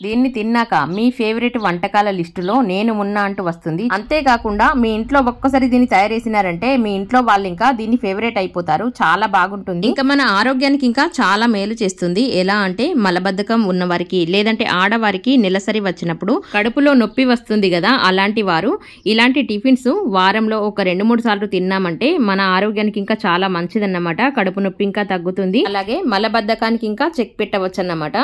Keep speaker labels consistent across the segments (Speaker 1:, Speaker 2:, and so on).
Speaker 1: దీన్ని తిన్నాక మీ ఫేవరెట్ వంటకాల లిస్టులో నేను ఉన్నా అంటూ వస్తుంది. అంతేకాకుండా మీ ఇంట్లో ఒక్కసారి దీన్ని తయారు చేసినారంటే మీ ఇంట్లో వాళ్ళు ఇంకా దీన్ని ఫేవరెట్ అయిపోతారు. చాలా బాగుంటుంది. ఇంకా మన ఆరోగ్యానికి ఇంకా చాలా మేలు చేస్తుంది. ఎలా అంటే మలబద్ధకం ఉన్న వారికి లేదంటే ఆడవారికి నెలసరి వచ్చినప్పుడు కడుపులో నొప్పి వస్తుంది కదా, అలాంటి వారు ఇలాంటి టిఫిన్స్ వారంలో ఒక 2-3 సార్లు తిన్నామంటే మన ఆరోగ్యానికి ఇంకా చాలా మంచిదన్నమాట. కడుపు నొప్పి ఇంకా తగ్గుతుంది. అలాగే మలబద్ధకానికి ఇంకా చెక్ పెట్టవచ్చు అన్నమాట.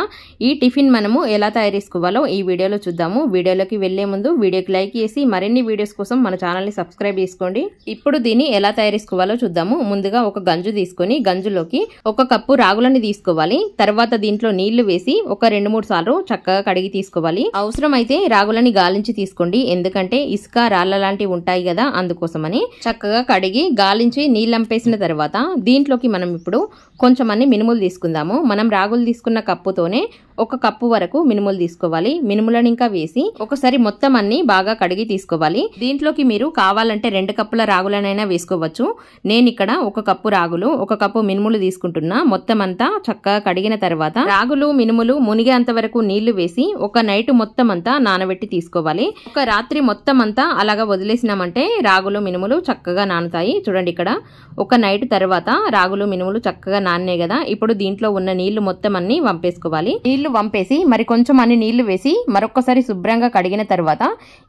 Speaker 1: ఈ టిఫిన్ మనము ఎలా తయారు చేసుకోవాలో ఈ వీడియోలో చూద్దాము. వీడియోలోకి వెళ్లే ముందు వీడియోకి లైక్ చేసి మరిన్ని వీడియోస్ కోసం మన ఛానల్ ని సబ్స్క్రైబ్ చేసుకోండి. ఇప్పుడు దీన్ని ఎలా తయారు చేసుకోవాలో చూద్దాము. ముందుగా ఒక గంజు తీసుకొని గంజులోకి 1 కప్పు రాగులని తీసుకోవాలి. తర్వాత దీంట్లో నీళ్లు వేసి ఒక 2-3 సార్లు చక్కగా కడిగి తీసుకోవాలి. అవసరమైతే రాగులని గాలించి తీసుకోండి. ఎందుకంటే ఇసుక రాళ్ళ లాంటివి ఉంటాయి కదా, అందుకోసమని చక్కగా కడిగి గాలించి నీళ్ళంపేసిన తర్వాత దీంట్లోకి మనం ఇప్పుడు కొంచెం అన్ని మినుములు తీసుకుందాము. మనం రాగులు తీసుకున్న కప్పుతోనే 1 కప్పు వరకు మినుములు తీసుకోవాలి. మినుములను ఇంకా వేసి ఒకసారి మొత్తం అన్ని బాగా కడిగి తీసుకోవాలి. దీంట్లోకి మీరు కావాలంటే 2 కప్పుల రాగులనైనా వేసుకోవచ్చు. నేను ఇక్కడ 1 కప్పు రాగులు 1 కప్పు మినుములు తీసుకుంటున్నా. మొత్తం అంతా చక్కగా కడిగిన తర్వాత రాగులు మినుములు మునిగేంత వరకు నీళ్లు వేసి ఒక నైట్ మొత్తం అంతా నానబెట్టి తీసుకోవాలి. ఒక రాత్రి మొత్తం అంతా అలాగా వదిలేసినామంటే రాగులు మినుములు చక్కగా నానుతాయి. చూడండి, ఇక్కడ ఒక నైట్ తర్వాత రాగులు మినుములు చక్కగా నానే కదా. ఇప్పుడు దీంట్లో ఉన్న నీళ్లు మొత్తం అన్ని వంపేసుకోవాలి. నీళ్లు వంపేసి మరి కొంచెం అన్ని నీళ్లు వేసి మరొకసారి శుభ్రంగా కడిగిన తర్వాత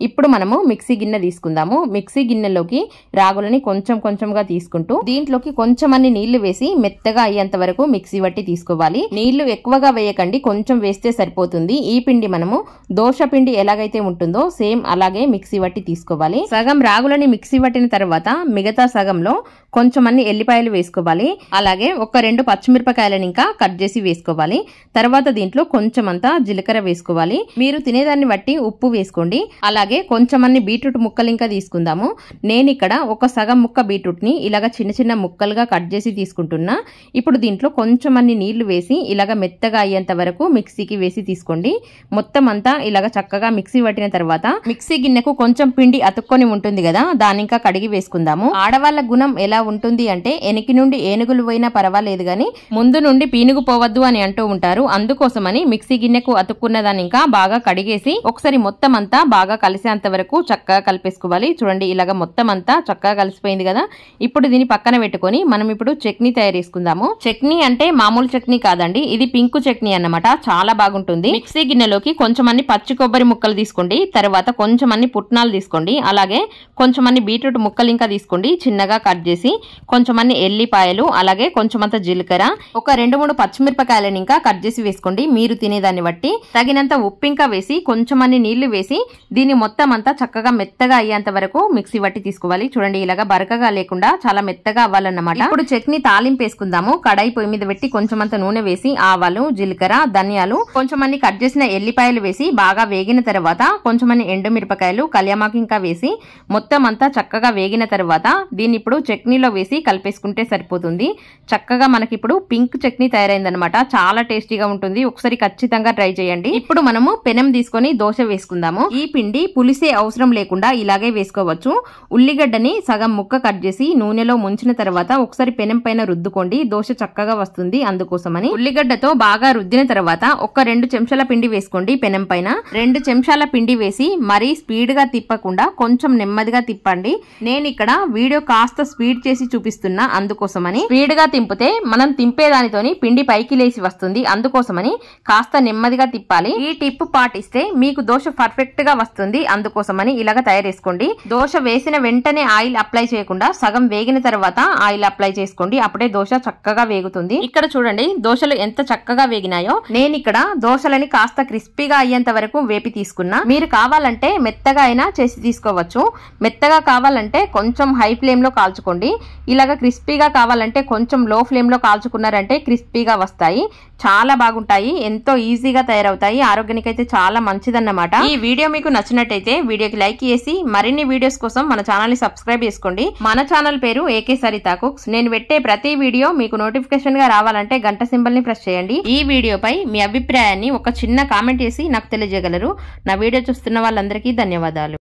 Speaker 1: ఇప్పుడు మనము మిక్సీ గిన్నె తీసుకుందాము. మిక్సీ గిన్నెలోకి రాగులని కొంచెం కొంచెంగా తీసుకుంటూ దీంట్లోకి కొంచెం అన్ని నీళ్లు వేసి మెత్తగా అయ్యేంత వరకు మిక్సీ పట్టి తీసుకోవాలి. నీళ్లు ఎక్కువగా వేయకండి, కొంచెం వేస్తే సరిపోతుంది. ఈ పిండి మనము దోశ పిండి ఎలాగైతే ఉంటుందో సేమ్ అలాగే మిక్సీ పట్టి తీసుకోవాలి. సగం రాగులని మిక్సీ పట్టిన తర్వాత మిగతా సగంలో కొంచెం అన్ని ఎల్లిపాయలు వేసుకోవాలి. అలాగే ఒక 2 పచ్చిమిరపకాయలను ఇంకా కట్ చేసి వేసుకోవాలి. తర్వాత దీంట్లో కొంచెం అంతా జీలకర్ర వేసుకోవాలి. మీరు తినేదాన్ని బట్టి ఉప్పు వేసుకోండి. అలాగే కొంచెం అన్ని బీట్రూట్ ముక్కలు ఇంకా తీసుకుందాము. నేను ఇక్కడ ఒక సగం ముక్క బీట్రూట్ ని ఇలాగ చిన్న చిన్న ముక్కలుగా కట్ చేసి తీసుకుంటున్నా. ఇప్పుడు దీంట్లో కొంచెం అన్ని నీళ్లు వేసి ఇలాగ మెత్తగా అయ్యేంత వరకు మిక్సీకి వేసి తీసుకోండి. మొత్తం అంతా ఇలాగ చక్కగా మిక్సీ పట్టిన తర్వాత మిక్సీ గిన్నెకు కొంచెం పిండి అతుక్కొని ఉంటుంది కదా, దాన్ని ఇంకా కడిగి వేసుకుందాము. ఆడవాళ్ళ గుణం ఎలా ఉంటుంది అంటే ఎనికి నుండి ఏనుగులు పోయినా పర్వాలేదు గాని ముందు నుండి పీనుగు పోవద్దు అని అంటూ ఉంటారు. అందుకోసమని మిక్సీ గిన్నెకు అతుక్కున్న దాన్ని ఇంకా బాగా కడిగేసి ఒకసారి మొత్తం అంతా బాగా కలిసేంత వరకు చక్కగా కలిపేసుకోవాలి. చూడండి, ఇలాగ మొత్తం అంతా చక్కగా కలిసిపోయింది కదా. ఇప్పుడు దీన్ని పక్కన పెట్టుకొని మనం ఇప్పుడు చట్నీ తయారు చేసుకుందాము. చట్నీ అంటే మామూలు చట్నీ కాదండి, ఇది పింకు చట్నీ అన్నమాట. చాలా బాగుంటుంది. మిక్సీ గిన్నెలోకి కొంచెం అన్ని పచ్చి కొబ్బరి ముక్కలు తీసుకోండి. తర్వాత కొంచెం అన్ని పుట్నాలు తీసుకోండి. అలాగే కొంచెం అన్ని బీట్రూట్ ముక్కలు ఇంకా తీసుకోండి, చిన్నగా కట్ చేసి. కొంచెం అన్ని ఎల్లిపాయలు, అలాగే కొంచెం అంత జీలకర్ర, ఒక 2-3 పచ్చిమిరపకాయలను ఇంకా కట్ చేసి వేసుకోండి. మీరు తినేదాన్ని బట్టి తగినంత ఉప్పు ఇంకా వేసి కొంచెం అన్ని నీళ్లు వేసి దీన్ని మొత్తం అంతా చక్కగా మెత్తగా అయ్యేంత వరకు మిక్సీ పట్టి తీసుకోవాలి. చూడండి, ఇలాగా బరకగా లేకుండా చాలా మెత్తగా అవ్వాలన్నమాట. ఇప్పుడు చట్నీ తాలింపు వేసుకుందాము. కడాయి పొయ్యి మీద పెట్టి కొంచెం అంత నూనె వేసి ఆవాలు, జీలకర్ర, ధనియాలు, కొంచెం అన్ని కట్ చేసిన ఎల్లిపాయలు వేసి బాగా వేగిన తర్వాత కొంచెం అన్ని ఎండుమిరపకాయలు, కళ్యామాకు ఇంకా వేసి మొత్తం అంతా చక్కగా వేగిన తర్వాత దీన్ని ఇప్పుడు చట్నీలో వేసి కలిపేసుకుంటే సరిపోతుంది. చక్కగా మనకి ఇప్పుడు పింక్ చట్నీ తయారైందనమాట. చాలా టేస్టీగా ఉంటుంది. ఒకసారి ఖచ్చితంగా ట్రై చేయండి. ఇప్పుడు మనము పెనం తీసుకొని దోశ వేసుకుందాము. ఈ పిండి పులిసే అవసరం లేకుండా ఇలాగే వేసుకోవచ్చు. ఉల్లిగడ్డని సగం ముక్క కట్ చేసి నూనెలో ముంచిన తర్వాత ఒకసారి పెనం పైన రుద్దుకోండి. దోశ చక్కగా వస్తుంది. అందుకోసమని ఉల్లిగడ్డతో బాగా రుద్దిన తర్వాత ఒక 2 చెంచాల పిండి వేసుకోండి. పెనం పైన 2 చెంచాల పిండి వేసి మరీ స్పీడ్ గా తిప్పకుండా కొంచెం నెమ్మదిగా తిప్పండి. నేను ఇక్కడ వీడియో కాస్త స్పీడ్ చేసి చూపిస్తున్నా, అందుకోసమని. స్పీడ్ గా తింపితే మనం తింపేదానితోని పిండి పైకి లేసి వస్తుంది. అందుకోసమని కాస్త నెమ్మదిగా తిప్పాలి. ఈ టిప్ పాటిస్తే మీకు దోశ పర్ఫెక్ట్ గా వస్తుంది. అందుకోసమని ఇలాగ తయారు చేసుకోండి. దోశ వేసిన వెంటనే ఆయిల్ అప్లై చేయకుండా సగం వేగిన తర్వాత ఆయిల్ అప్లై చేసుకోండి. అప్పుడే దోశ చక్కగా వేగుతుంది. ఇక్కడ చూడండి దోశలు ఎంత చక్కగా వేగినాయో. నేను ఇక్కడ దోశలని కాస్త క్రిస్పీగా అయ్యేంత వరకు వేపి తీసుకున్నా. మీరు కావాలంటే మెత్తగా అయినా చేసి తీసుకోవచ్చు. మెత్తగా కావాలంటే కొంచెం హై ఫ్లేమ్ లో కాల్చుకోండి. ఇలాగ క్రిస్పీగా కావాలంటే కొంచెం లో ఫ్లేమ్ లో కాల్చుకున్నారంటే క్రిస్పీగా వస్తాయి. చాలా బాగుంటాయి. ఎంతో ఈజీగా తయారవుతాయి. ఆరోగ్యానికి అయితే చాలా మంచిదన్నమాట. ఈ వీడియో మీకు నచ్చినట్టయితే వీడియోకి లైక్ చేసి మరిన్ని వీడియోస్ కోసం మన ఛానల్ ని సబ్స్క్రైబ్ చేసుకోండి. మన ఛానల్ పేరు ఏకే సరితా కుక్స్. నేను పెట్టే ప్రతి వీడియో మీకు నోటిఫికేషన్ గా రావాలంటే గంట సింబల్ ని ప్రెస్ చేయండి. ఈ వీడియోపై మీ అభిప్రాయాన్ని ఒక చిన్న కామెంట్ చేసి నాకు తెలియజేయగలరు. నా వీడియో చూస్తున్న వాళ్ళందరికీ ధన్యవాదాలు.